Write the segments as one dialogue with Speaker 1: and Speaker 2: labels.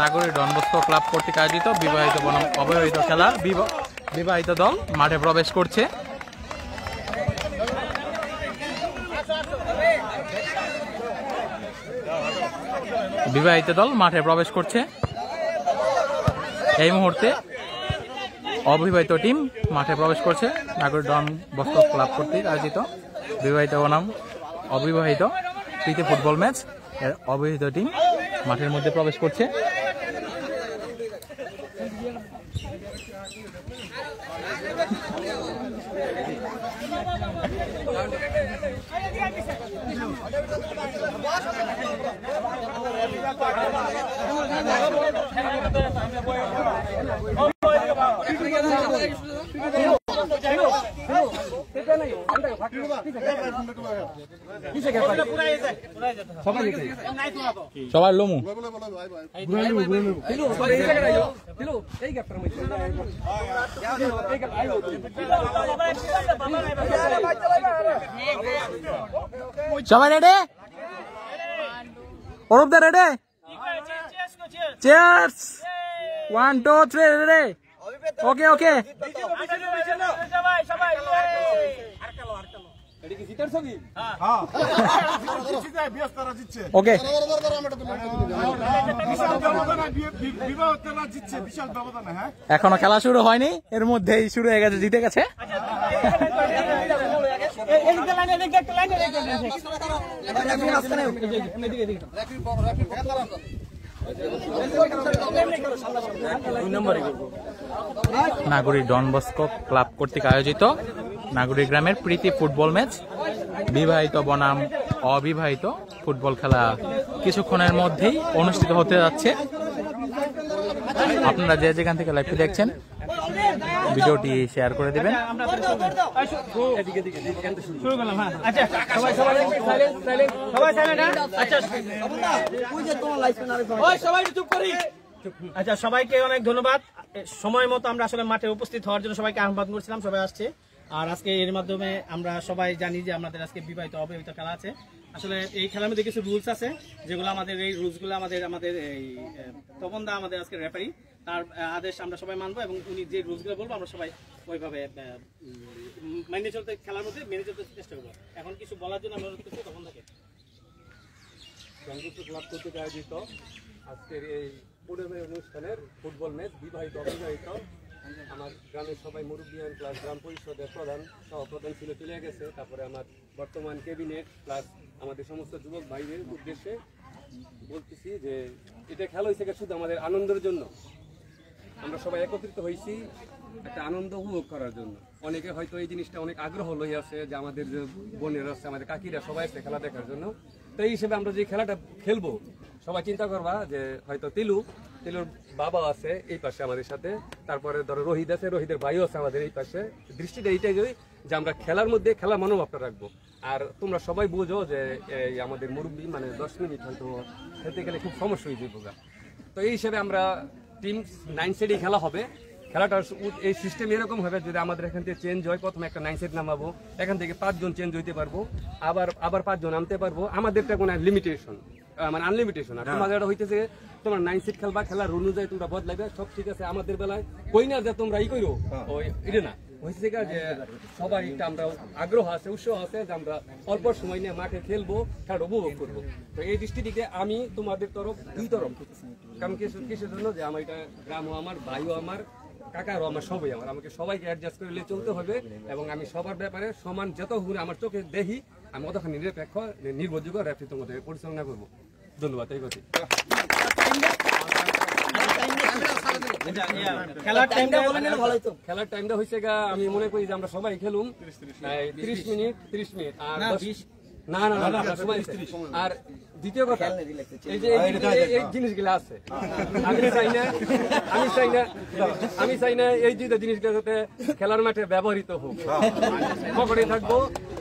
Speaker 1: নাগরিক Don Bosco club কর্তৃক আয়োজিত বিবাহিত বনাম অবিবাহিত খেলার বিবাহিত দল মাঠে প্রবেশ করছে। বিবাহিত দল মাঠে প্রবেশ করছে। এই মুহূর্তে অবিবাহিত টিম মাঠে প্রবেশ করছে। নাগরিক ডন বস্কো ক্লাব কর্তৃক আয়োজিত বিবাহিত বনাম অবিবাহিত প্রীতি ফুটবল ম্যাচ এর অবিবাহিত টিম মাঠের মধ্যে প্রবেশ করছে। সবাই লোমু সবাই রেডি? অরূপ দা ready? Cheers 1 2 3 ready? Okay okay okay এখনো খেলা শুরু হয়নি, এর মধ্যেই শুরু হয়ে গেছে, জিতে গেছে। নাগরিক ডন বস্কো ক্লাব কর্তৃক আয়োজিত নাগরিক গ্রামের প্রীতি ফুটবল ম্যাচ বিবাহিত বনাম অবিবাহিত ফুটবল খেলা কিছুক্ষণের মধ্যেই অনুষ্ঠিত হতে যাচ্ছে। আপনারা যে যেখান থেকে লাইভটি দেখছেন ভিডিওটি শেয়ার করে দেবেন।
Speaker 2: আচ্ছা, সবাইকে অনেক ধন্যবাদ। সময় মতো আমরা আসলে মাঠে উপস্থিত হওয়ার জন্য সবাইকে আহ্বান করছিলাম, সবাই আসছে। আর আজকে এর মাধ্যমে আমরা সবাই জানি যে আমাদের আজকে বিবাহিত অবিবাহিত খেলা আছে। আসলে এই খেলার মধ্যে কিছু রুলস আছে, যেগুলো আমাদের এই রুলসগুলো আমাদের এই তপন দা আমাদের আজকে রেফারি, তার আদেশ আমরা সবাই মানবো এবং উনি যে রুলসগুলো বলবো আমরা সবাই ওইভাবে মেনে চলতে, খেলার মধ্যে মেনে চলতে চেষ্টা করবো। এখন কিছু বলার জন্য আমরা অনুরোধ করছি তপন দাকে।
Speaker 3: ক্লাব কর্তৃক আয়োজিত আজকের এই পূর্ণিমা অনুষ্ঠানের ফুটবল ম্যাচ বিবাহিত অবিবাহিত, আমার গ্রামের সবাই মুরব্বিয়ান প্লাস গ্রাম পরিষদের প্রধান সহপ্রধান ছিল চলে গেছে, তারপরে আমার বর্তমান ক্যাবিনেট প্লাস আমাদের সমস্ত যুবক ভাইদের উদ্দেশ্যে বলতেছি যে এটা খেলা হয়েছে শুধু আমাদের আনন্দের জন্য। আমরা সবাই একত্রিত হয়েছি একটা আনন্দ উপভোগ করার জন্য। অনেকে হয়তো এই জিনিসটা অনেক আগ্রহ লই আছে যে আমাদের যে বোনেরা আছে, আমাদের কাকিরা সবাই আছে খেলা দেখার জন্য। তো এই হিসেবে আমরা যে খেলাটা খেলবো সবাই চিন্তা করবা যে হয়তো তিলুর বাবা আছে এই পাশে আমাদের সাথে, তারপরে ধরো রোহিত আছে, রোহিতের ভাইও আছে আমাদের এই পাশে। দৃষ্টিটা এইটাই যে আমরা খেলার মধ্যে খেলার মনোভাবটা রাখবো। আর তোমরা সবাই বুঝো যে আমাদের মুরব্বী মানে 10 মিনিট হয়তো খেলতে গেলে খুব সমস্যা হয়ে যাবে। তো এই হিসেবে আমরা টিম 9 সেটে খেলা হবে। খেলাটার এই সিস্টেম এরকম হবে, যদি আমাদের এখান থেকে চেঞ্জ হয়, প্রথমে একটা 9 সেট নামাবো, এখান থেকে 5 জন চেঞ্জ হইতে পারবো, আবার 5 জন নামতে পারবো। আমাদেরটা কোনো লিমিটেশন মানে আনলিমিটেশন। আর তোমাদের হইতেছে তোমার 9 সেট খেলবা, খেলার রুল অনুযায়ী তোমরা বদলাইবে, সব ঠিক আছে। আমাদের বেলায় কই না যে তোমরা করো ওই এটা না, হয়েছে যে সবাই আমরা আগ্রহ আছে, উৎসাহ আছে যে আমরা অল্প সময় নিয়ে মাঠে খেলবো, খেলাটা উপভোগ করবো। তো এই দৃষ্টি থেকে আমি তোমাদের তরফ দুই তরফ, কারণ কিসের জন্য যে আমার এটা গ্রামও আমার, ভাইও আমার, কাকারও আমার, সবাই আমার, আমাকে সবাইকে অ্যাডজাস্ট করে চলতে হবে। এবং আমি সবার ব্যাপারে সমান যত আমার চোখে দেখি আমি অতখানি নিরপেক্ষ নির্ভরযোগ্য রেফারি তোমাদের পরিচালনা করবো। ধন্যবাদ। এই কথা
Speaker 2: খেলার
Speaker 3: টাইমটা হয়েছে আমি মনে করি যে আমরা সবাই খেলুম 30 মিনিট আর না আর দ্বিতীয় কথা এই যে এই জিনিসগুলো আছে, আমি চাই না এই যে জিনিসগুলো যাতে খেলার মাঠে ব্যবহৃত হোক। পকেটে থাকবো,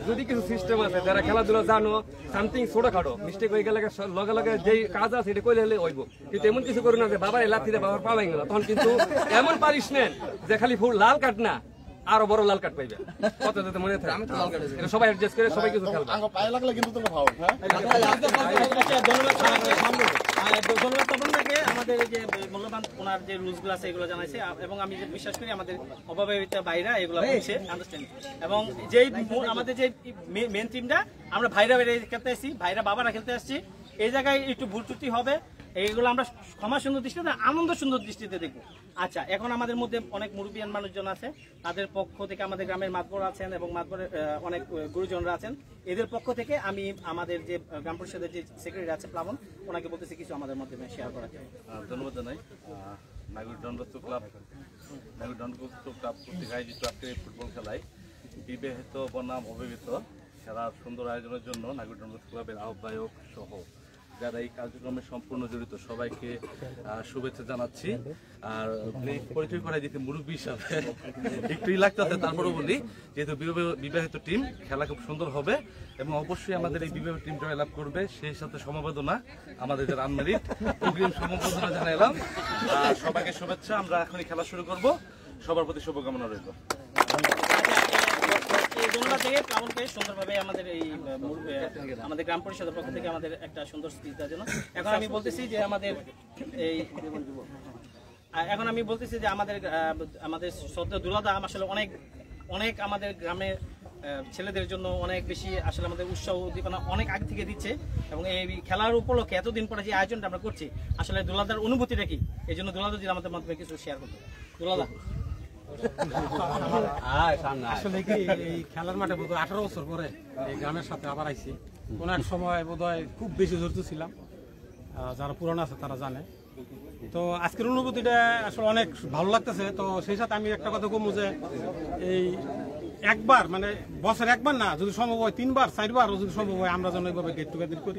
Speaker 3: যদি কিছু সিস্টেম আছে যারা খেলাধুলা জানো, সামথিং ছোটখাটো মিস্টেক হয়ে গেলে লগে লগে যেই কাজ আছে এটা কইলে হইব, কিন্তু এমন কিছু করো না যে বাবার লাথি দিয়ে বাবার পা ভেঙে গেল, তখন কিন্তু এমন পারিস নেন যে খালি ফুল লাল কাট না আরো বড় লাল কার্ড পাইবে কত যাতে মনে থাকে এটা সবাই অ্যাডজাস্ট করে সবাই কিছু খেলবে
Speaker 4: পায়ে লাগলে কিন্তু তোমরা ভাও হ্যাঁ
Speaker 2: ধন্যবাদ তপনদাকে আমাদের এই যে মূল্যবান ওনার যে রুলস গুলো আছে এগুলো জানাইছে এবং আমি যে বিশ্বাস করি আমাদের অভাবিত বাইরা এগুলো বলছে আন্ডারস্ট্যান্ড এবং যেই আমাদের যে মেন টিমটা আমরা ভাইরা বাইরে খেলতে আসছি ভাইরা বাবারা খেলতে আসছি এই জায়গায় একটু ভুল ত্রুটি হবে এইগুলো আমরা ক্ষমা সুন্দর দৃষ্টিতে আনন্দ সুন্দর দৃষ্টিতে দেখবো। আচ্ছা এখন আমাদের মধ্যে অনেক মুরব্বিয়ান মানুষজন আছে তাদের পক্ষ থেকে আমাদের গ্রামের মাতবর আছেন এবং মাতবরের অনেক গুরুজনরা আছেন এদের পক্ষ থেকে আমি আমাদের যে গ্রাম পরিষদের যে সেক্রেটারি আছে প্লাবন ওনাকে বলতেছি কিছু আমাদের মধ্যে শেয়ার করা যায়।
Speaker 5: ধন্যবাদ জানাই নাগরিক ডনবস্ক ক্লাব কর্তৃক আয়োজিত আজকের ফুটবল খেলায় বিবাহিত বনাম অবিবাহিত খেলার সুন্দর আয়োজনের জন্য নাগরিক ডনবস্ক ক্লাবের আহ্বায়ক সহ যারা এই কার্যক্রমে সম্পূর্ণ জড়িত সবাইকে শুভেচ্ছা জানাচ্ছি। আর পরিচয় করাই দিতে মুরব্বী হিসাবে একটুই লাগতেছে, তারপরে বলি যেহেতু বিবাহিত টিম খেলা খুব সুন্দর হবে এবং অবশ্যই আমাদের এই বিবাহিত টিম জয়লাভ করবে, সেই সাথে সমবেদনা আমাদের যারা আনমেরিট অগ্রিম সমবেদনা জানাইলাম। সবাইকে শুভেচ্ছা। আমরা এখনই খেলা শুরু করব, সবার প্রতি শুভকামনা রইল।
Speaker 2: ধন্যবাদ থেকে প্লাবনকে সুন্দরভাবে আমাদের এই আমাদের গ্রাম পরিষদের পক্ষ থেকে আমাদের একটা সুন্দর স্পিচ দেওয়ার জন্য। এখন আমি বলতেছি যে আমাদের আমাদের শ্রদ্ধা দুলাদা আসলে অনেক আমাদের গ্রামের ছেলেদের জন্য অনেক বেশি আসলে আমাদের উৎসাহ উদ্দীপনা অনেক আগে থেকে দিচ্ছে এবং এই খেলার উপলক্ষে এতদিন পরে যে আয়োজনটা আমরা করছি আসলে দুলাদার অনুভূতিটা কি, এই জন্য দুলাদা যদি আমাদের মাধ্যমে কিছু শেয়ার করতে দুলাদা।
Speaker 6: আসলে কি এই খেলার মাঠে বোধহয় 18 বছর পরে এই গ্রামের সাথে আবার আইছি। কোন এক সময় বোধহয় খুব বেশি জড়িত ছিলাম, যারা পুরানো আছে তারা জানে। তো আজকের অনুভূতিটা আসলে অনেক ভালো লাগতেছে। তো সেই সাথে আমি একটা কথা বলবো যে এই একবার মানে বছর একবার না, যদি সম্ভব হয় 3বার 4বার যদি সম্ভব হয় আমরা যেন এইভাবে গেট টুগেদার করি।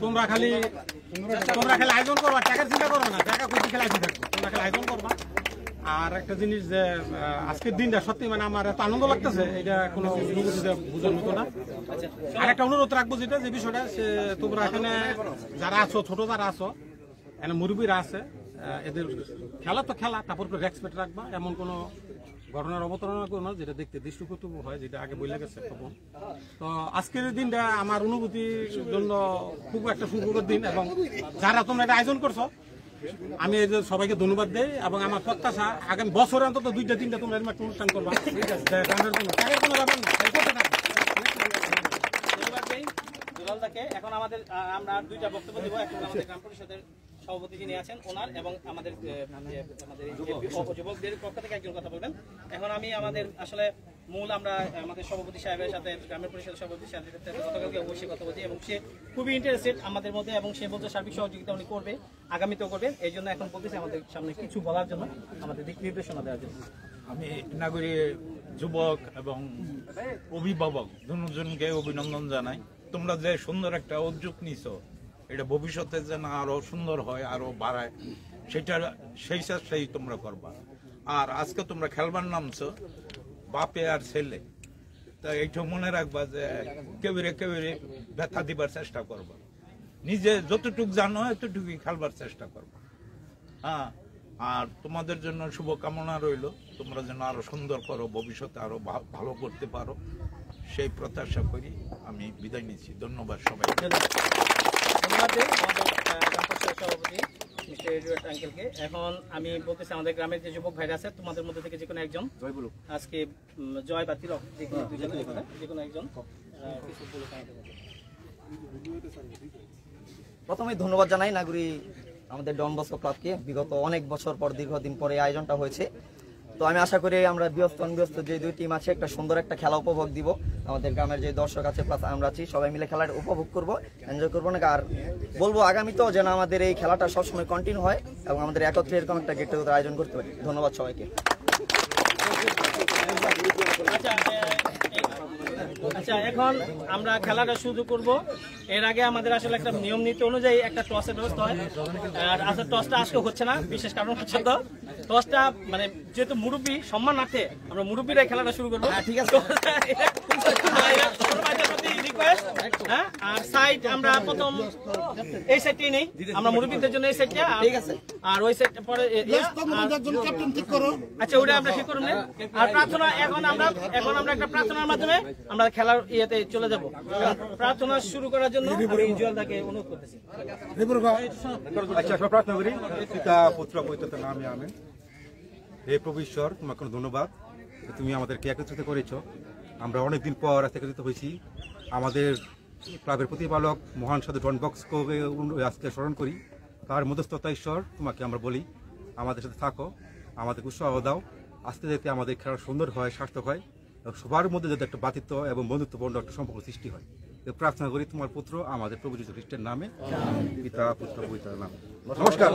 Speaker 6: তোমরা খালি আয়োজন করবা, টাকার চিন্তা করো না, টাকা খুশি খেলা থাকবে, তোমরা খালি আয়োজন করবা। আর একটা জিনিস যে আজকের দিনটা সত্যি মানে আমার এত আনন্দ লাগতেছে, এটা কোনো অনুভূতিতে বোঝার মতো না। আর একটা অনুরোধ রাখবো যেটা যে বিষয়টা সে তোমরা এখানে যারা আছো, ছোট যারা আছো, এখানে মুরব্বীরা আছে, এদের খেলা তো খেলা, তারপর রেসপেক্ট রাখবা, এমন কোনো ঘটনার অবতারণা করো না যেটা দেখতে দৃষ্টিকটু হয়, যেটা আগে বলে গেছে তখন। তো আজকের দিনটা আমার অনুভূতির জন্য খুব একটা সুখকর দিন এবং যারা তোমরা এটা আয়োজন করছো আমি এই যে সবাইকে ধন্যবাদ দেই এবং আমার প্রত্যাশা আগামী বছরে অন্তত 2-3টা তোমরা একটা অনুষ্ঠান করবা।
Speaker 2: এখন আমাদের আমরা 2টা বক্তব্য দেবো, এখন আমাদের গ্রাম পরিষদের সভাপতি যিনি আছেন ওনার এবং আমাদের যুবকদের পক্ষ থেকে একজন কথা বলবেন। এখন আমি আমাদের আসলে মূল আমরা আমাদের সভাপতি সাহেবের সাথে গ্রামের পরিষদের সভাপতি সাহেবের সাথে গতকালকে অবশ্যই কথা বলছি এবং সে খুবই ইন্টারেস্টেড আমাদের মধ্যে এবং সে বলতে সার্বিক সহযোগিতা উনি করবে, আগামীতেও করবেন। এই জন্য এখন বলতেছি আমাদের সামনে কিছু বলার জন্য, আমাদের দিক নির্দেশনা দেওয়ার জন্য।
Speaker 7: আমি নাগরিক যুবক এবং অভিভাবক দুজনকে অভিনন্দন জানাই। তোমরা যে সুন্দর একটা উদ্যোগ নিছো, এটা ভবিষ্যতে যেন আরো সুন্দর হয়, আরো বাড়ায়, সেটা সেই চেষ্টাই তোমরা করবা। আর আজকে তোমরা খেলবার নামছো বাপে আর ছেলে, তা এইটা মনে রাখবা যে কেউরে ব্যথা দিবার চেষ্টা করবা, নিজে যতটুকু জানো এতটুকুই খেলবার চেষ্টা করবা। হ্যাঁ, আর তোমাদের জন্য শুভকামনা রইল, তোমরা যেন আরো সুন্দর করো, ভবিষ্যতে আরো ভালো করতে পারো, সেই প্রত্যাশা করি আমি বিদায় নিচ্ছি। ধন্যবাদ সবাই।
Speaker 2: সভাপতি মিস্টার এডওয়ার্ড আঙ্কেলকে। এখন আমি বলতেছি আমাদের গ্রামের যে যুবক ভাইরা আছে তোমাদের মধ্যে থেকে যে কোনো একজন আজকে জয় বা তিলক যে কোনো একজন কিছু বলে।
Speaker 8: প্রথমে ধন্যবাদ জানাই নাগরিক আমাদের ডন বস্কো ক্লাবকে, বিগত অনেক বছর পর দীর্ঘদিন পরে আয়োজনটা হয়েছে। তো আমি আশা করি আমরা ব্যস্ত যে 2 টিম আছে একটা সুন্দর একটা খেলা উপভোগ দিব, আমাদের গ্রামের যে দর্শক আছে প্লাস আমরা আছি সবাই মিলে খেলাটা উপভোগ করব, এনজয় করবো না। আর বলবো আগামীতেও যেন আমাদের এই খেলাটা সবসময় কন্টিনিউ হয় এবং আমাদের একত্রে এরকম একটা গেট টুগেদার আয়োজন করতে পারি। ধন্যবাদ সবাইকে।
Speaker 2: আচ্ছা, এখন আমরা খেলাটা শুরু করব। এর আগে আমাদের আসলে একটা নিয়ম নীতি অনুযায়ী একটা টসের ব্যবস্থা হয়, আর আসলে টসটা আজকে হচ্ছে না, বিশেষ কারণ হচ্ছে তো টসটা মানে যেহেতু মুরব্বী সম্মানার্থে আমরা মুরব্বীরাই খেলাটা শুরু করবো। ঠিক আছে। রিকোয়েস্ট, হ্যাঁ, আর সাইড আমরা প্রথম এই সাইডটাই নেই, আমরা মুরব্বীদের জন্য এই সাইডটা, ঠিক আছে, আর ওই সাইডটা পরে আচ্ছা ওটা আমরা ঠিক করুন। আর প্রার্থনা এখন আমরা একটা প্রার্থনার মাধ্যমে আমরা খেলার ইয়েতে চলে যাব। প্রার্থনা শুরু করার জন্য আমি জুয়েলদাকে অনুরোধ করতেছি।
Speaker 4: আচ্ছা, আমরা প্রার্থনা করি। পিতা পুত্র পবিত্র নামে আমেন। হে প্রভু ঈশ্বর, তোমাকে ধন্যবাদ, তুমি আমাদেরকে একত্রিত করেছ। আমরা অনেকদিন পর একত্রিত হয়েছি। আমাদের ক্লাবের প্রতিপালক মহান সাধু ডন বস্কোকে আজকে স্মরণ করি। তার মধ্যস্থতা ঈশ্বর, তোমাকে আমরা বলি আমাদের সাথে থাকো, আমাদের উৎসাহ দাও, আস্তে যাতে আমাদের খেলা সুন্দর হয়, সার্থক হয়, এবং সবার মধ্যে যাতে একটা বাতিত্ব এবং বন্ধুত্বপূর্ণ একটা সম্পর্ক সৃষ্টি হয়। প্রার্থনা করি তোমার পুত্র আমাদের প্রভু যীশু খ্রিস্টের নামে, পিতা পুত্র পবিত্র নামে। নমস্কার।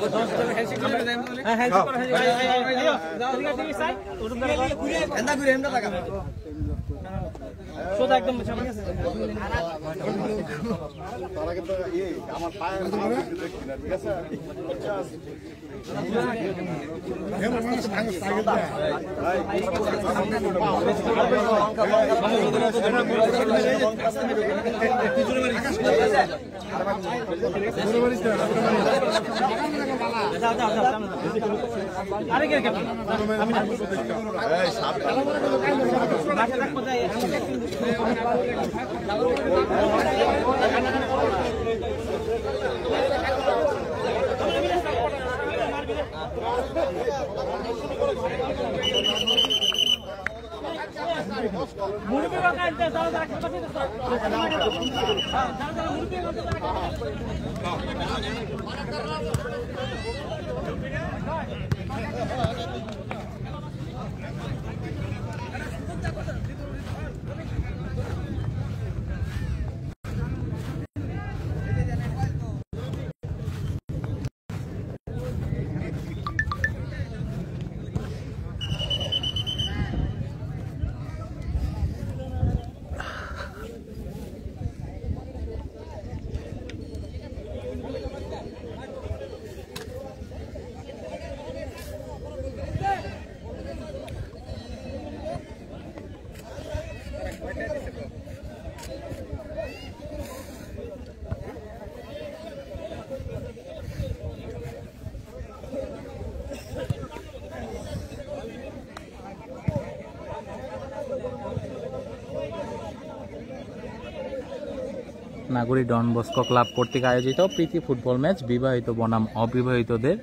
Speaker 1: নাগরিক ডন বস্কো ক্লাব কর্তৃক আয়োজিত প্রীতি ফুটবল ম্যাচ বিবাহিত বনাম অবিবাহিতদের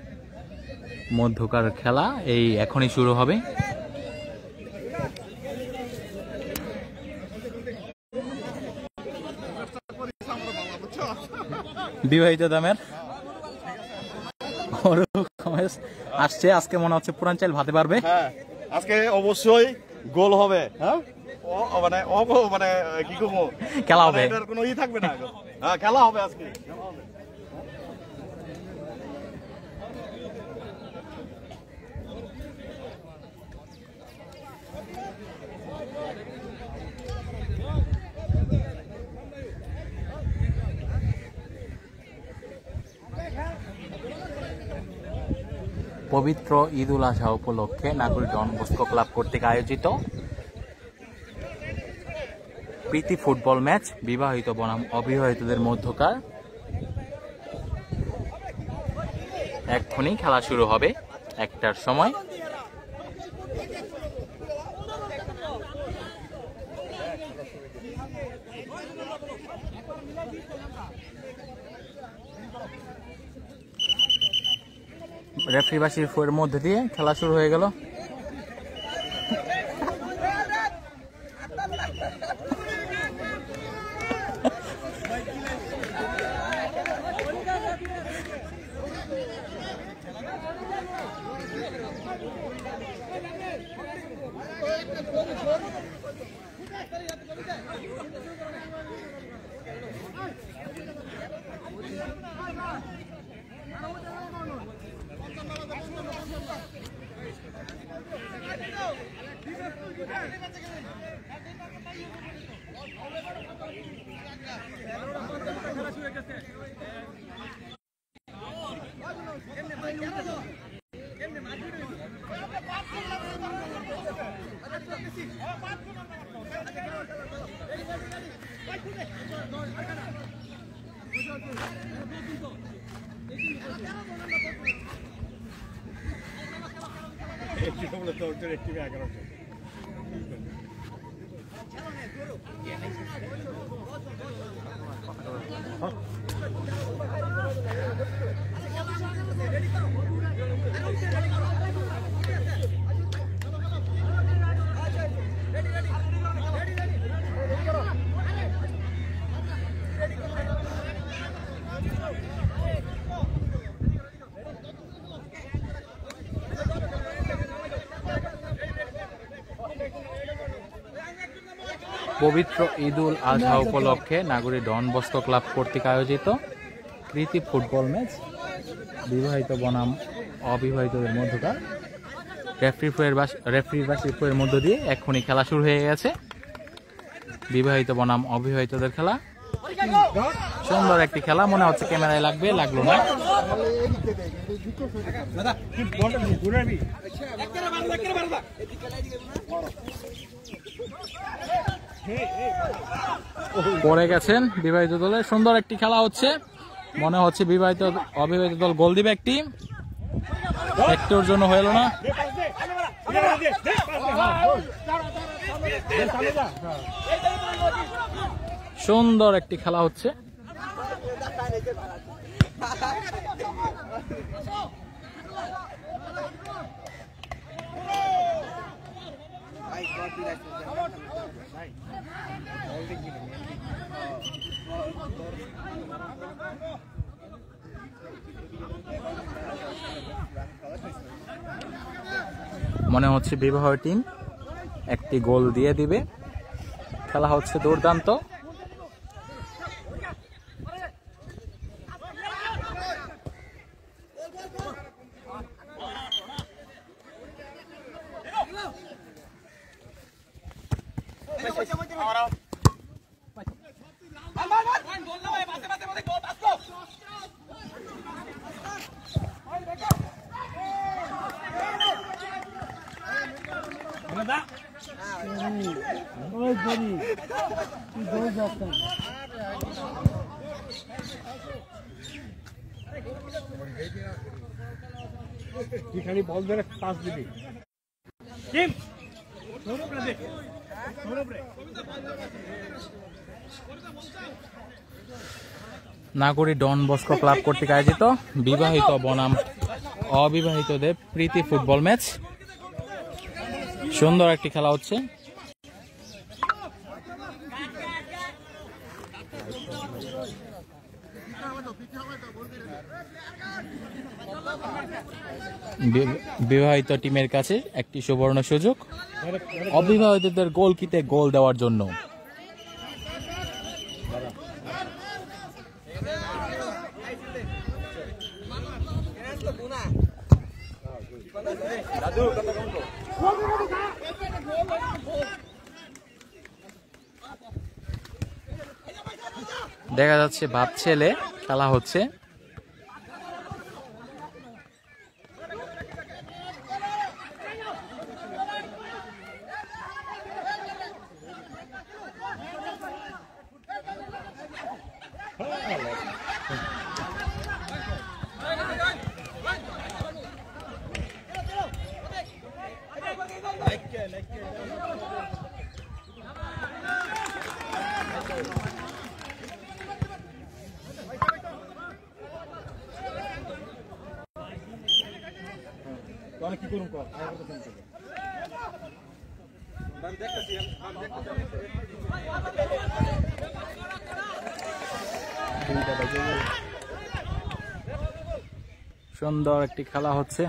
Speaker 1: মধ্যকার খেলা এই এখনই শুরু হবে। বিবাহিত দামের আসছে, আজকে মনে হচ্ছে পুরান চাইল ভাতে পারবে।
Speaker 9: আজকে অবশ্যই গোল হবে। হ্যাঁ, মানে কি করবো,
Speaker 1: খেলা হবে,
Speaker 9: এটার কোনো ই থাকবে না। হ্যাঁ, খেলা হবে আজকে।
Speaker 1: পবিত্র ঈদ উল আজহা উপলক্ষে নাগরিক ডন বস্কো ক্লাব কর্তৃক আয়োজিত প্রীতি ফুটবল ম্যাচ বিবাহিত বনাম অবিবাহিতদের মধ্যকার এক্ষুনি খেলা শুরু হবে 1টার সময়। রেফারি বাসির ফোর মধ্যে দিয়ে খেলা শুরু হয়ে গেল। পবিত্র ঈদুল আজহা উপলক্ষে নাগরী ডন বস্কো ক্লাব কর্তৃক আয়োজিত প্রীতি ফুটবল ম্যাচ বিবাহিত বনাম অবিবাহিতদের মধ্যকার রেফারি বাসির মধ্য দিয়ে এক্ষুনি খেলা শুরু হয়ে গেছে। বিবাহিত বনাম অবিবাহিতদের খেলা, সুন্দর একটি খেলা। মনে হচ্ছে ক্যামেরায় লাগবে, লাগলো না। পড়ে গেছেন বিবাহিত দলের। সুন্দর একটি খেলা হচ্ছে, মনে হচ্ছে বিবাহিত অবিবাহিত দল গোল দিবে একটি, একটুর জন্য হইল না। সুন্দর একটি খেলা হচ্ছে। মনে হচ্ছে বিবাহ টিম একটি গোল দিয়ে দিবে। খেলা হচ্ছে দুর্দান্ত।
Speaker 2: বল ধরে পাস দিবি।
Speaker 1: নাগরী ডন বস্কো ক্লাব কর্তৃক আয়োজিত বিবাহিত বনাম অবিবাহিতদের প্রীতি ফুটবল ম্যাচ, সুন্দর একটি খেলা হচ্ছে। বিবাহিত টিমের কাছে একটি সুবর্ণ সুযোগ অবিবাহিতদের গোলকিতে গোল দেওয়ার জন্য। দেখা যাচ্ছে বাপ ছেলে খেলা হচ্ছে।
Speaker 2: কি করুন কর
Speaker 1: সুন্দর একটি খেলা হচ্ছে।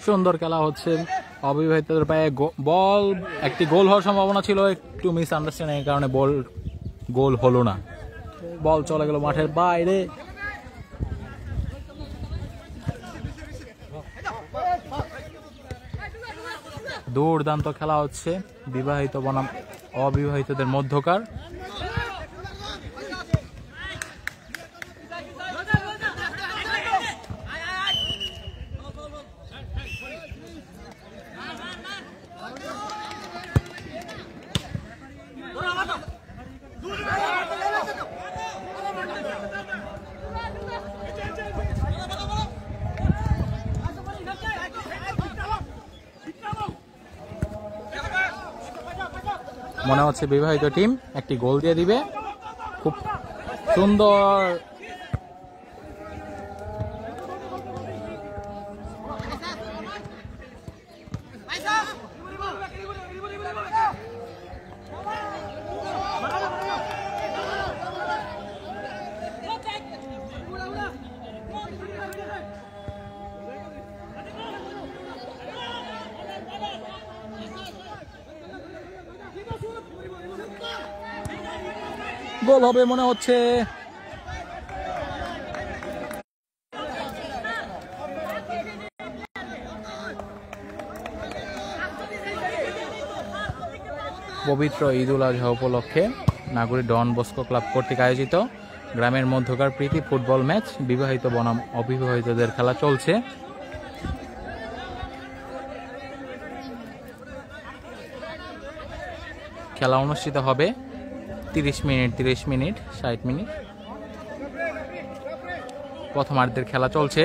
Speaker 1: সুন্দর খেলা হচ্ছে, অবিবাহিতদের পায়ে বল, একটি গোল হওয়ার সম্ভাবনা ছিল, একটু মিস আন্ডারস্ট্যান্ডিং এর কারণে বল গোল হলো না, বল চলে গেল মাঠের বাইরে। দুর্দান্ত খেলা হচ্ছে বিবাহিত বনাম অবিবাহিতদের মধ্যকার। মনে হচ্ছে বিবাহিত টিম একটি গোল দিয়ে দিবে, খুব সুন্দর। গোল হবে মনে হচ্ছে। পবিত্র ঈদুল আজহা উপলক্ষে নাগরিক ডন বস্কো ক্লাব কর্তৃক আয়োজিত গ্রামের মধ্যকার প্রীতি ফুটবল ম্যাচ বিবাহিত বনাম অবিবাহিতদের খেলা চলছে। খেলা অনুষ্ঠিত হবে 30 মিনিট 30 মিনিট 60 মিনিট। প্রথমার্ধের খেলা চলছে।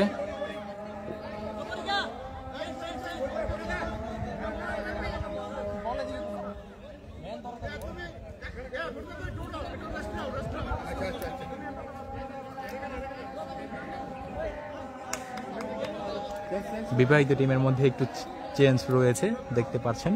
Speaker 1: বিবাহিত টিমের মধ্যে একটু চেঞ্জ রয়েছে, দেখতে পাচ্ছেন।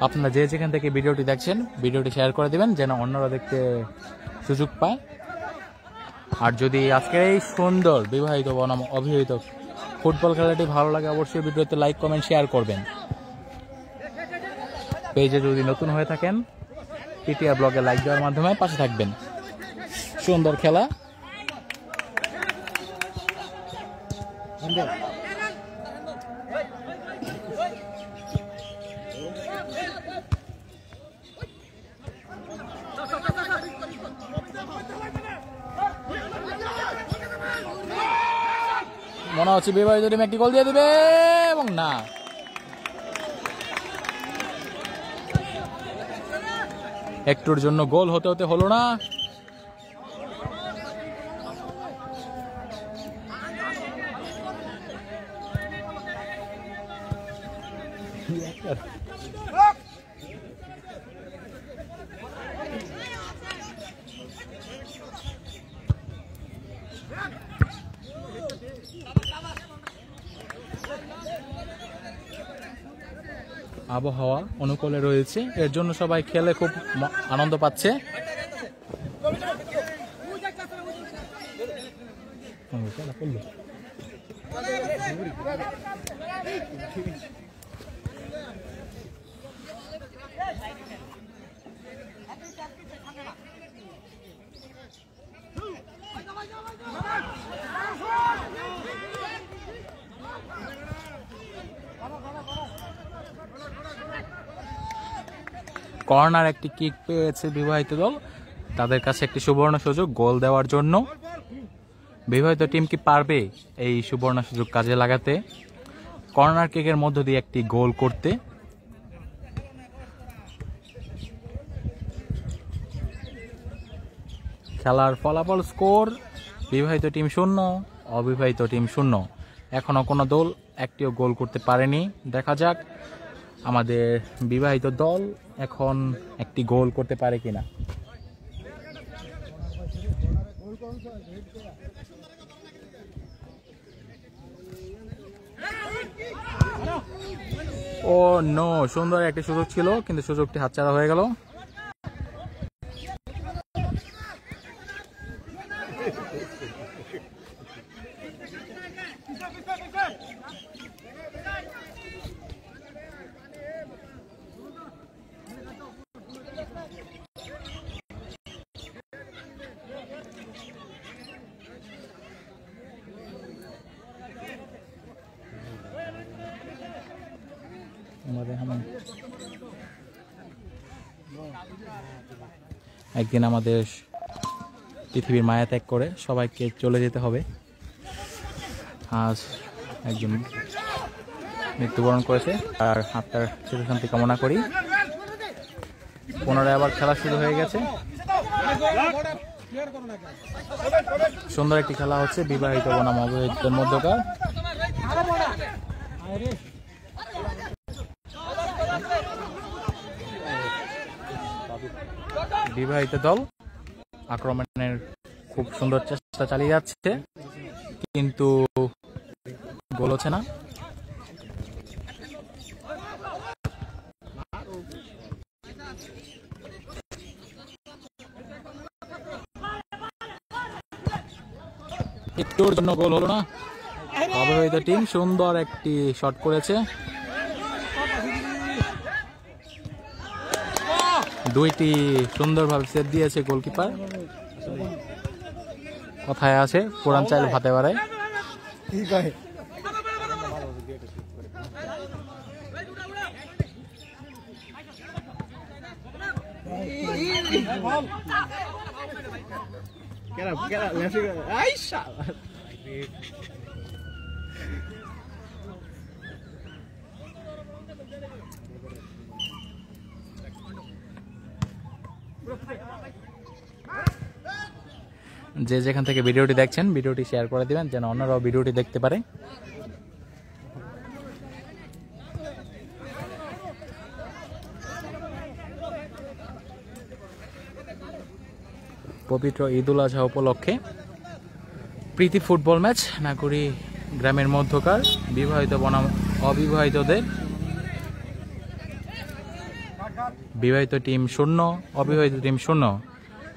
Speaker 1: আপনারা যে যেখান থেকে ভিডিওটি দেখছেন ভিডিওটি শেয়ার করে দিবেন যেন অন্যরা দেখতে সুযোগ পায়। আর যদি আজকের এই সুন্দর বিবাহিত বনাম অবিবাহিত ফুটবল খেলাটি ভালো লাগে অবশ্যই ভিডিওতে লাইক কমেন্ট শেয়ার করবেন। পেজে যদি নতুন হয়ে থাকেন পিটিআর ব্লগে লাইক দেওয়ার মাধ্যমে পাশে থাকবেন। সুন্দর খেলা। মনে হচ্ছে বিবাহিত টিম একটি গোল দিয়ে দিবে এবং না, একটুর জন্য গোল হতে হতে হলো না। আবহাওয়া অনুকূলে রয়েছে, এর জন্য সবাই খেলে খুব আনন্দ পাচ্ছে। কর্নার একটি কিক পেয়েছে বিবাহিত দল, তাদের কাছে একটি সুবর্ণ সুযোগ গোল দেওয়ার জন্য। বিবাহিত টিম কি পারবে এই সুবর্ণ সুযোগ কাজে লাগাতে, কর্নার কিকের মধ্য দিয়ে একটি গোল করতে? খেলার ফলাফল স্কোর বিবাহিত টিম 0, অবিবাহিত টিম 0। এখনো কোনো দল একটিও গোল করতে পারেনি। দেখা যাক আমাদের বিবাহিত দল এখন একটি গোল করতে পারে কিনা। ও নো, সুন্দর একটি সুযোগ ছিল কিন্তু সুযোগটি হাতছাড়া হয়ে গেল। একদিন আমাদের পৃথিবীর মায়া ত্যাগ করে সবাইকে চলে যেতে হবে। আজ একজন মৃত্যুবরণ করেছে, আর আত্মার চিরশান্তি কামনা করি। পুনরায় আবার খেলা শুরু হয়ে গেছে। সুন্দর একটি খেলা হচ্ছে বিবাহিত বনাম অবিবাহিতের মধ্যকার। বিবাহিত দল আক্রমণের খুব সুন্দর চেষ্টা চালিয়ে যাচ্ছে কিন্তু গোল হচ্ছে না। একটুর জন্য গোল হলো না। অবিবাহিত টিম সুন্দর একটি শট করেছে, দুইটি সুন্দরভাবে সেভ দিয়েছে গোলকিপার। কথায় আছে পুরান চাইলে ভাতে বাড়ায়। যে যেখান থেকে ভিডিওটি দেখছেন ভিডিওটি শেয়ার করে দিবেন যেন অন্যরাও ভিডিওটি দেখতে পারে। পবিত্র ঈদুল আজহা উপলক্ষে প্রীতি ফুটবল ম্যাচ নাকুড়ি গ্রামের মধ্যকার বিবাহিত বনাম অবিবাহিতদের। বিবাহিত টিম 0, অবিবাহিত টিম 0।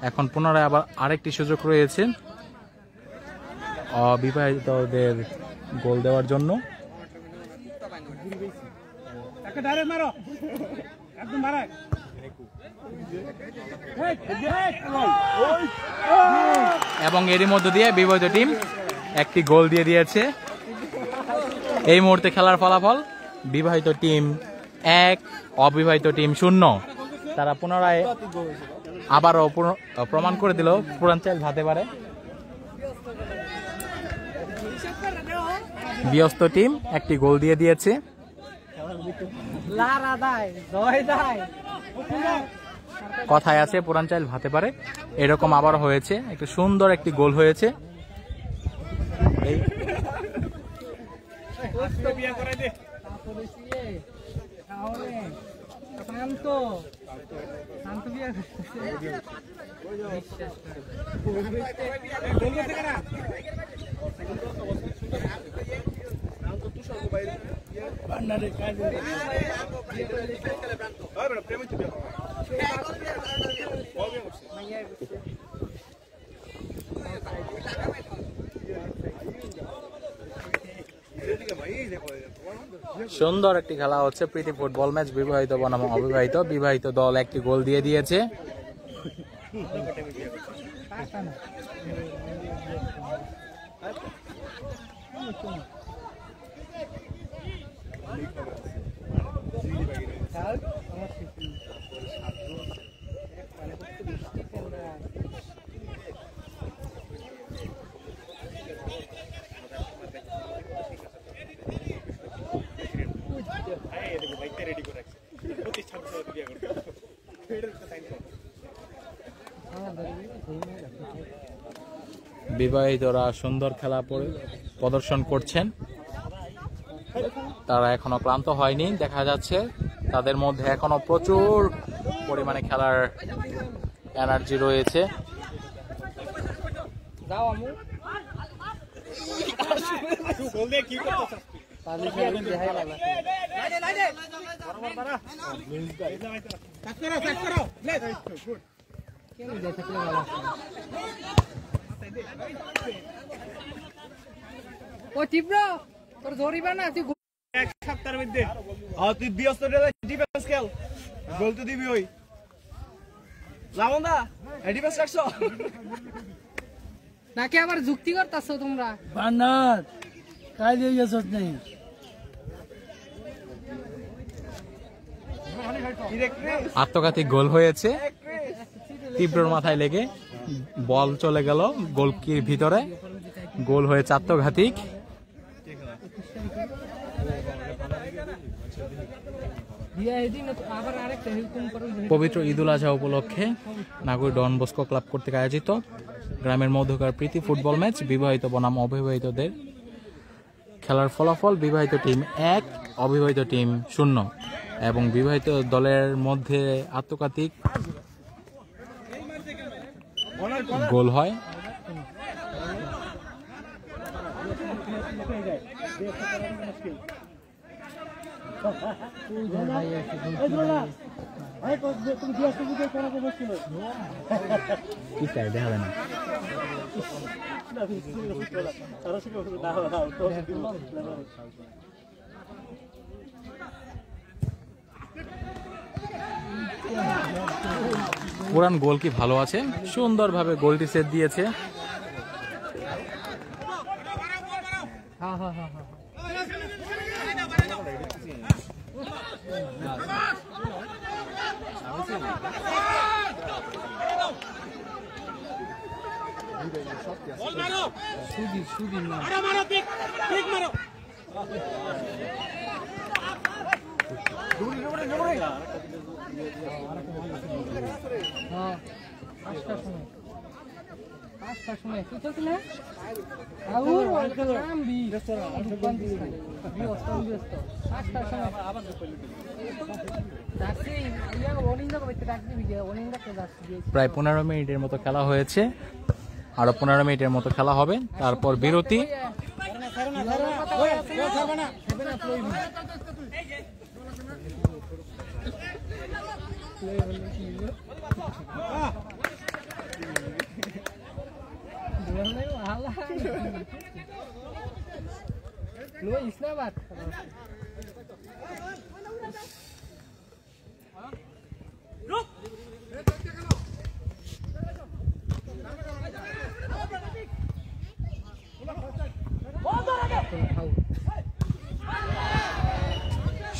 Speaker 1: এখন পুনরায় আবার আরেকটি সুযোগ রয়েছে অবিবাহিতদের গোল দেওয়ার জন্য। এবং এরই মধ্য দিয়ে বিবাহিত টিম একটি গোল দিয়ে দিয়েছে। এই মুহূর্তে খেলার ফলাফল বিবাহিত টিম 1, অবিবাহিত টিম 0। তারা পুনরায় আবারও প্রমাণ করে দিল পুরান চাইল ভাতে পারে। বিয়স্ত টিম একটি গোল দিয়ে দিয়েছে। কথায় আছে পুরান চাইল ভাতে পারে, এরকম আবার হয়েছে। একটা সুন্দর একটি গোল হয়েছে। সুন্দর একটি খেলা হচ্ছে প্রীতি ফুটবল ম্যাচ বিবাহিত বনাম অবিবাহিত। বিবাহিত দল একটি গোল দিয়ে দিয়েছে। বিবাহিতরা সুন্দর খেলা প্রদর্শন করছেন। তারা এখনো ক্লান্ত হয়নি, দেখা যাচ্ছে তাদের মধ্যে এখনো প্রচুর পরিমাণে খেলার এনার্জি রয়েছে।
Speaker 10: ও তীব্র তোর ধরিবা না তুই
Speaker 9: এক সপ্তাহের মধ্যে তুই ব্যস্ত ডিফেন্স খেল, গোল তো দিবি। ওই লামন্দা ডিফেন্স রাখছো
Speaker 10: নাকি আবার যুক্তি করতেছো তোমরা?
Speaker 11: বান্নার কাজ হয়ে গেছ নেই।
Speaker 1: আত্মঘাতী গোল হয়েছে, তীব্রর মাথায় লেগে বল চলে গেল গোলকির ভিতরে, গোল হয়েছে আত্মঘাতিক। পবিত্র ঈদুল আজহা উপলক্ষে নাগরিক ডন বস্কো ক্লাব কর্তৃক আয়োজিত গ্রামের মধ্যকার প্রীতি ফুটবল ম্যাচ, বিবাহিত বনাম অবিবাহিতদের। খেলার ফলাফল বিবাহিত টিম 1, অবিবাহিত টিম 0 এবং বিবাহিত দলের মধ্যে আত্মঘাতিক গোল হয়। কি চাই দেখা যায় না। পুরান গোল কি ভালো আছে, সুন্দরভাবে গোলটি সেট দিয়েছে। প্রায় 15 মিনিটের মতো খেলা হয়েছে, আরো 15 মিনিটের মতো খেলা হবে, তারপর বিরতি।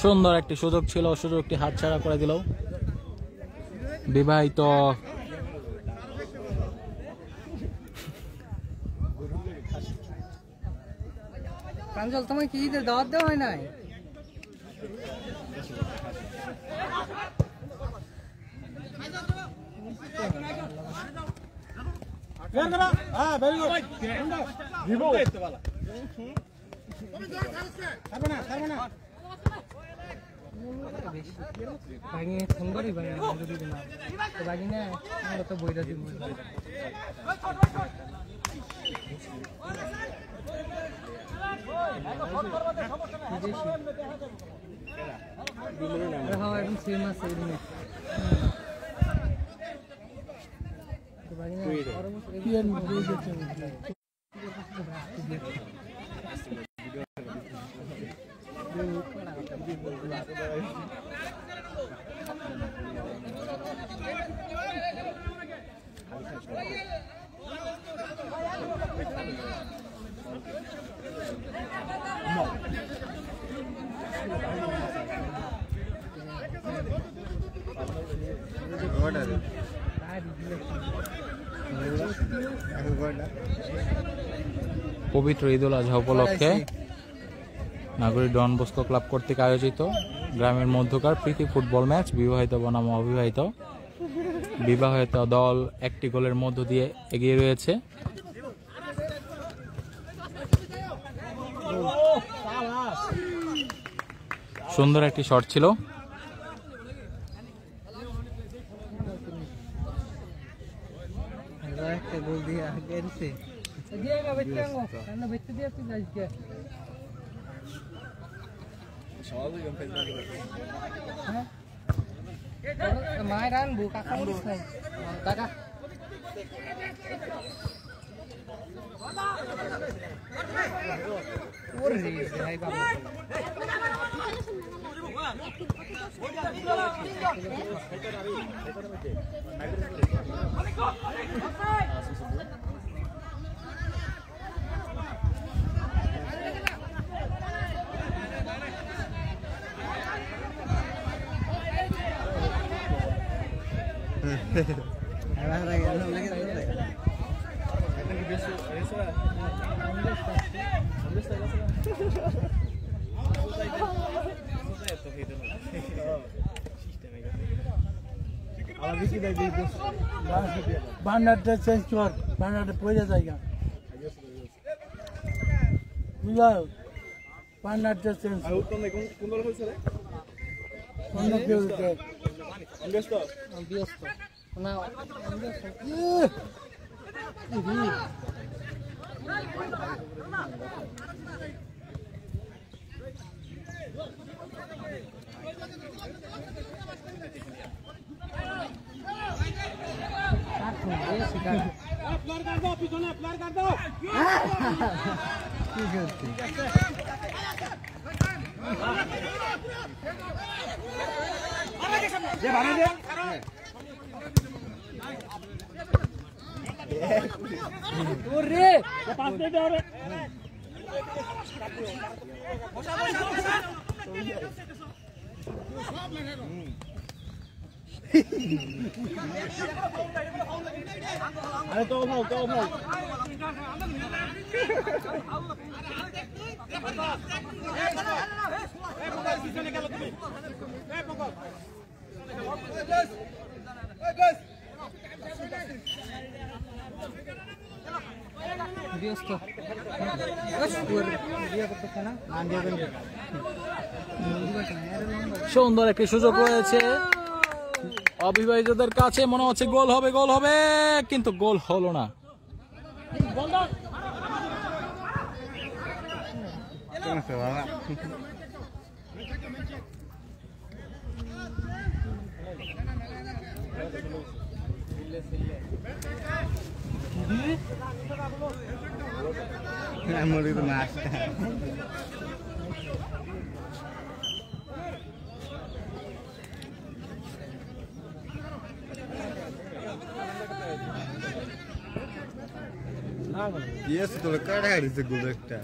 Speaker 1: সুন্দর একটি সুযোগ ছিল, সুযোগটি হাতছাড়া করে দিল বিবাহিত
Speaker 10: প্রাঞ্জল। তোমায় কি ঈদের দাওয়াত দেওয়া হয় নাই? সুন্দরই বাগি না তো বইটা দিব। সেম আছে
Speaker 1: পবিত্র ঈদুল আজহা উপলক্ষে নাগরিক ডন বস্কো ক্লাব কর্তৃক আয়োজিত গ্রামের মধ্যকার প্রীতি ফুটবল ম্যাচ, বিবাহিত বনাম অবিবাহিত। বিবাহিত দল একটি গোলের মধ্য দিয়ে এগিয়ে রয়েছে। সুন্দর একটি শট ছিল।
Speaker 10: মায়ের আনবো কাকা বলিস নাই কাকা ওর রে ভাই বাবা
Speaker 11: বান্নারটা চেঞ্জ কর, বান্নারটা পড়ে জায়গা বুঝলাম, বান্নারটা চেঞ্জ অন্য কেউ
Speaker 10: ব্যস্ত না
Speaker 9: আরে তো ভাও
Speaker 10: ব্যস্ত
Speaker 1: সুন্দর একটি সুযোগ রয়েছে অবিবাহিতদের কাছে, মনে হচ্ছে গোল হবে কিন্তু গোল হলো না।
Speaker 4: Yes, তো কাটা হারিছে গোল একটা।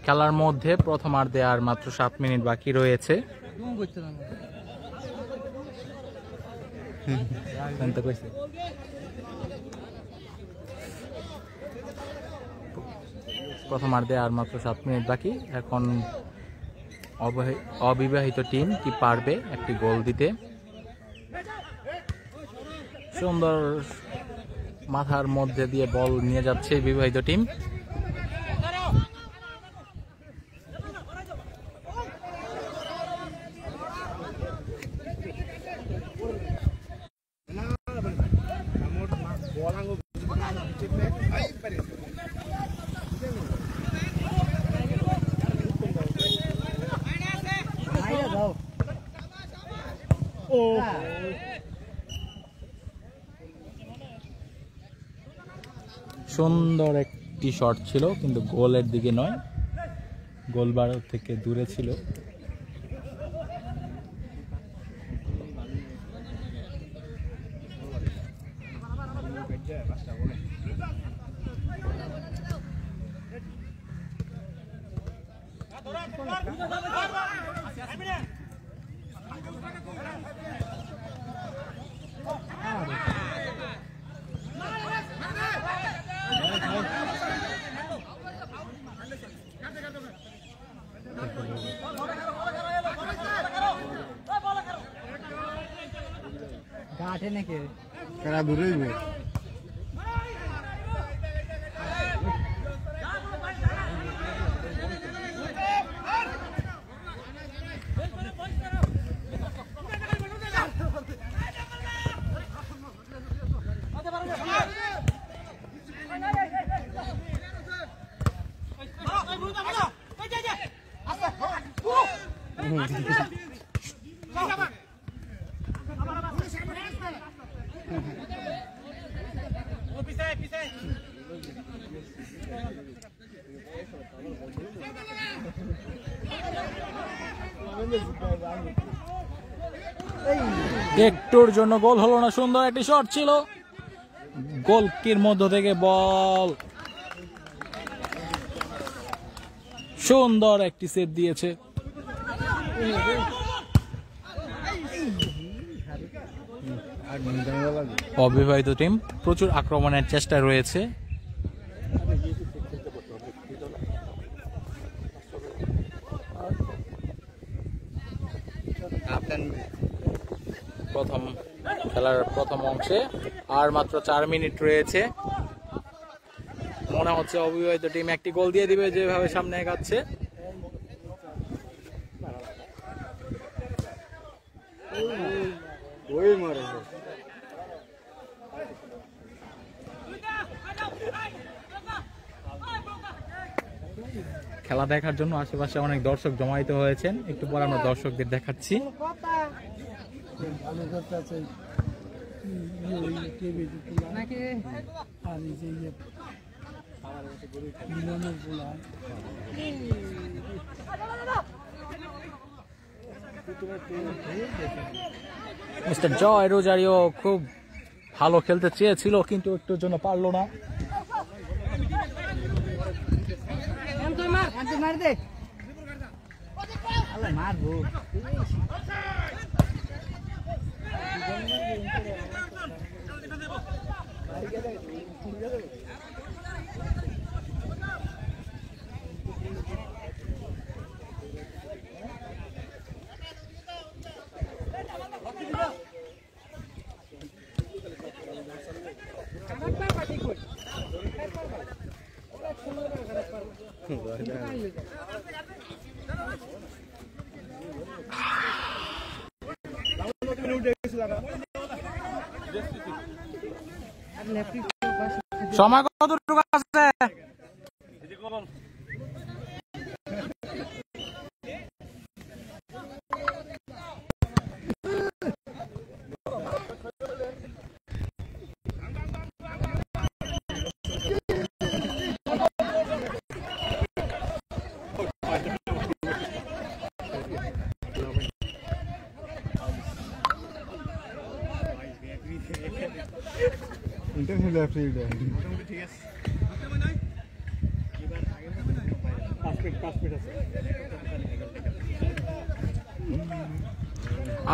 Speaker 1: খেলার মধ্যে প্রথমার্ধে আর মাত্র 7 মিনিট বাকি রয়েছে। প্রথমার্ধে আর মাত্র 7 মিনিট বাকি। এখন অবিবাহিত টিম কি পারবে একটি গোল দিতে? সুন্দর মাথার মধ্যে দিয়ে বল নিয়ে যাচ্ছে বিবাহিত টিম। সুন্দর একটি শট ছিল কিন্তু গোলের দিকে নয়, গোলবার থেকে দূরে ছিল।
Speaker 10: বাইরে নাকি
Speaker 11: খেলা দূরেই
Speaker 1: একটুর জন্য গোল হলো না, সুন্দর একটি শট ছিল, গোলকির মধ্য থেকে বল, সুন্দর একটি সেট দিয়েছে। অবিবাহিত টিম প্রচুর আক্রমণের চেষ্টা রয়েছে। প্রথম খেলার প্রথম অংশে আর মাত্র 4 মিনিট রয়েছে। মনে হচ্ছে অবিবাহিত টিম একটি গোল দিয়ে দিবে যেভাবে সামনে এগাচ্ছে। খেলা দেখার জন্য আশেপাশে অনেক দর্শক জমায়েত হয়েছেন, একটু পরে আমরা দর্শকদের দেখাচ্ছি। মিস্টার জয় রোজারিও খুব ভালো খেলতে চেয়েছিল কিন্তু একটুর জন্য পারলো না।
Speaker 10: মারবো
Speaker 1: সময় কতটুকু আছে?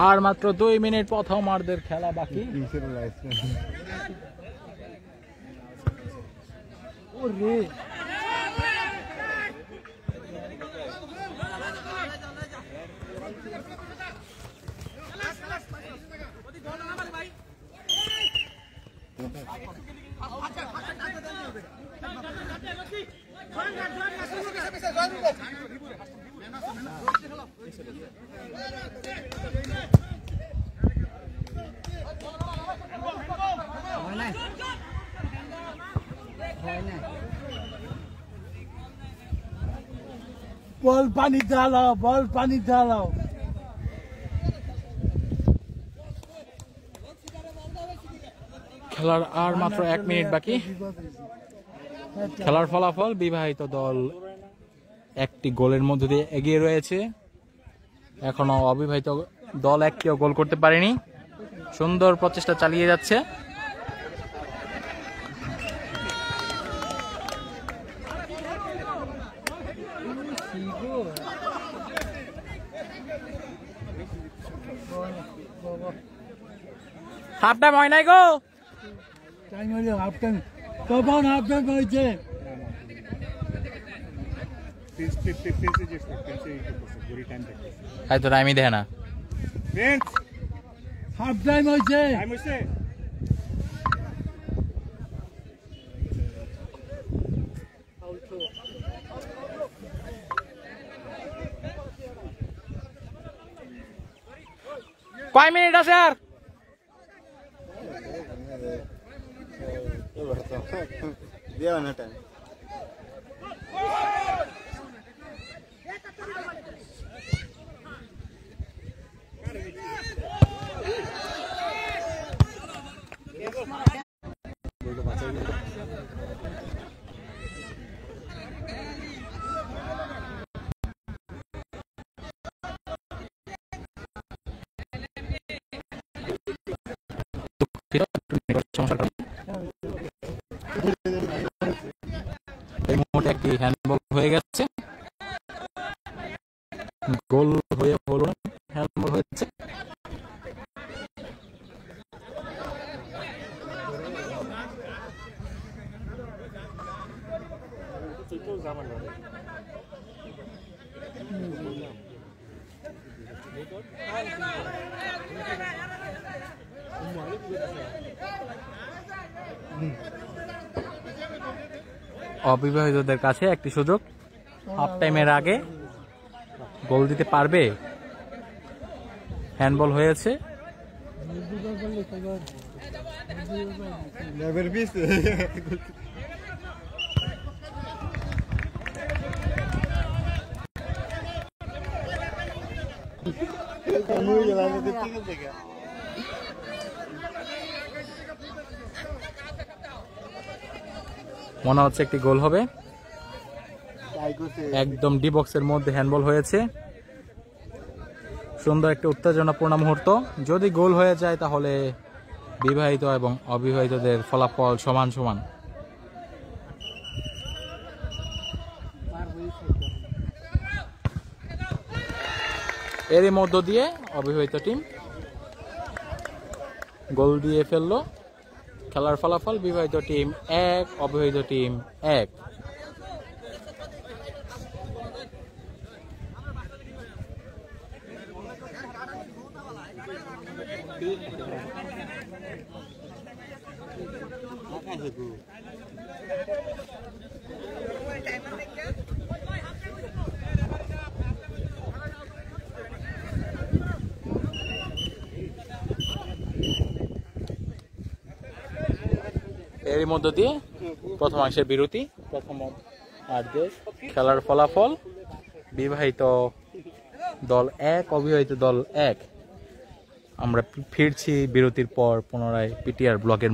Speaker 1: আর মাত্র 2 মিনিট প্রথমার্ধের খেলা বাকি।
Speaker 11: বল পানি ঢালাও, বল পানি ঢালাও।
Speaker 1: খেলার আর মাত্র 1 মিনিট বাকি। খেলার ফলাফল বিবাহিত দল একটি গোলের মধ্য দিয়ে এগিয়ে রয়েছে। এখনো অবিবাহিত দল একটিও গোল করতে পারেনি। সুন্দর প্রচেষ্টা চালিয়ে যাচ্ছে। হাফ টাইম হয় নাই গো।
Speaker 11: টাইম হইলো হাফ টাইম, কখন হাফ টাইম হয়েছে?
Speaker 1: তো টাইমই দেয় না।
Speaker 11: হাফ টাইম হয়েছে
Speaker 9: টাইম হইছে
Speaker 2: কয় মিনিট আছে আর
Speaker 1: এই মুহূর্তে একটি হ্যান্ডবল হয়ে গেছে, গোল হয়ে হলো, হ্যান্ডবল হয়েছে। অবিবাহিতদের কাছে একটি সুযোগ, হাফ টাইমের আগে গোল দিতে পারবে। হ্যান্ডবল হয়েছে, মনে হচ্ছে একটি গোল হবে। একদম ডি বক্সের মধ্যে হ্যান্ডবল হয়েছে, সুন্দর একটা উত্তেজনাপূর্ণ মুহূর্ত। যদি গোল হয়ে যায় তাহলে বিবাহিত এবং অবিবাহিতদের ফলাফল সমান সমান। এরই মধ্য দিয়ে অবিবাহিত টিম গোল দিয়ে ফেললো। খেলার ফলাফল বিবাহিত টিম 1, অবিবাহিত টিম 1। এরই মধ্য দিয়ে প্রথমাংশের বিরতি। প্রথম অর্ধের খেলার ফলাফল বিবাহিত দল 1, অবিবাহিত দল 1। আমরা ফিরছি বিরতির পর পুনরায় পিটিআর ব্লগের